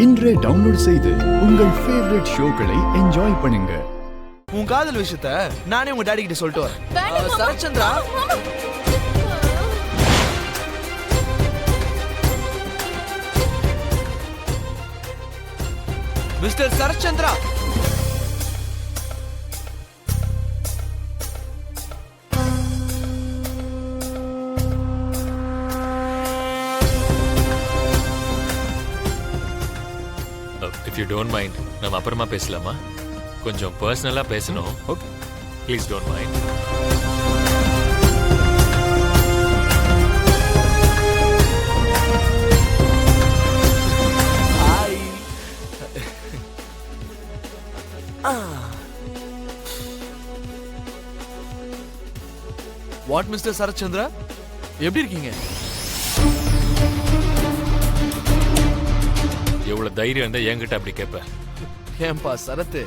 இன்றே டவுன்லோட் செய்து உங்கள் ஃபேவரட் ஷோக்களை என்ஜாய் பண்ணுங்க. உன் காதல் விஷயத்த நானே உங்க டாடி கிட்ட சொல்லிட்டு வரேன். Sarachandra, mister Sarachandra, If you don't mind, நம்ம அப்புறமா பேசலாமா? கொஞ்சம் பர்சனலா பேசணும். Okay, please don't mind. Hi. What mister Sarachandra, எப்படி இருக்கீங்க? எவ்வளவு தைரியம் இருந்தா என்கிட்ட அப்படி கேட்ப? ஏன்பா சரத்து,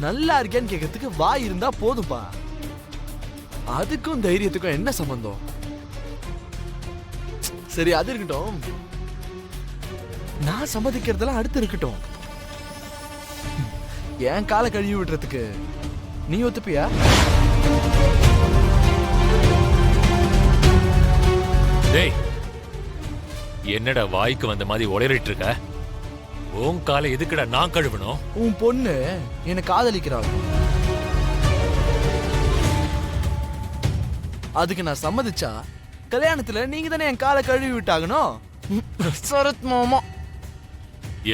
நல்லா இருக்கேன்னு கேட்கறதுக்கு வாய் இருந்தா போதும்பா. அதுக்கும் தைரியத்துக்கும் என்ன சம்பந்தம்? சரி, அது இருக்கட்டும். நான் சம்மதிக்கிறதெல்லாம் அடுத்து இருக்கட்டும். என் காலை கழுவி விடுறதுக்கு நீ ஒத்துப்பியா? டேய், என்னடா வாய்க்கு வந்த மாதிரி உளறிட்டு இருக்க? உன் காலை எதுக்குடா நான் கழுவணும்? உன் பொண்ணு என்னை காதலிக்கிறாள். அதுக்கு நான் சம்மதிச்சா கல்யாணத்துல நீங்க தானே என் காலை கழுவி விட்டாகணும். சரத் மாமா,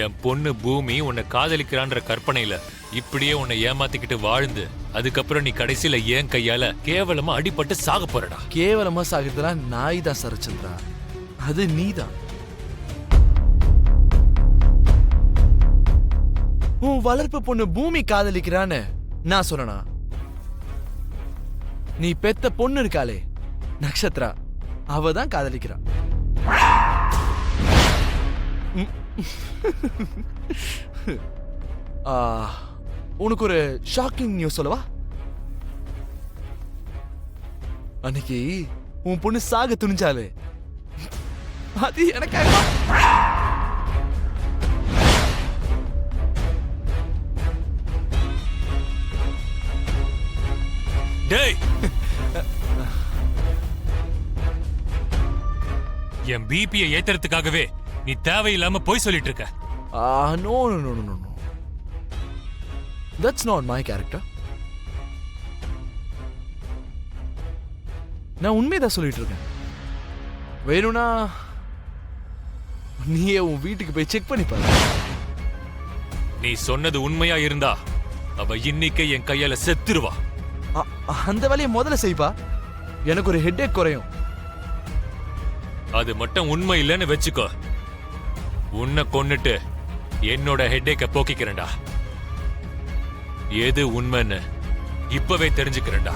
என் பொண்ணு பூமி உன்னை காதலிக்கிறான்ற கற்பனையில இப்படியே உன்னை ஏமாத்திக்கிட்டு வாழ்ந்து அதுக்கப்புறம் நீ கடைசியில என் கையால கேவலமா அடிபட்டு சாக போறடா. கேவலமா சாகிறதுலாம் நாய் தான் சரச்சந்திரா, அது நீதான். உன் வளர்ப்பு பொண்ணு பூமி காதலிக்கிறான்னு நான் சொன்னா? நீ பெத்த பொண்ணு இருக்காளே நக்ஷத்ரா, அவ தான் காதலிக்கிறா. உனக்கு ஒரு ஷாக்கிங் நியூஸ் சொல்லவா? அன்னைக்கு உன் பொண்ணு சாக துணிஞ்சாலே அது எனக்காக. டேய், என் பிபியை ஏத்துறதுக்காகவே நீ தேவையில்லாம போய் சொல்லிட்டு இருக்க. No no no no no, that's not my character. நான் உண்மையதான் சொல்லிட்டு இருக்கேன். வேணும்னா நீயே உன் வீட்டுக்கு போய் செக் பண்ணி பாரு. நீ சொன்னது உண்மையா இருந்தா அவ இன்னைக்கே என் கையால செத்துருவா. அந்த வேலையை முதல்ல செய்ப்பா, எனக்கு ஒரு ஹெட்டேக் குறையும். அது மட்டும் உண்மை இல்லைன்னு வச்சுக்கோ, உன்னை கொன்னுட்டு என்னோட ஹெட்டேக்க போக்கிக்கிறேன்டா. எது உண்மைன்னு இப்பவே தெரிஞ்சுக்கிறேன்டா.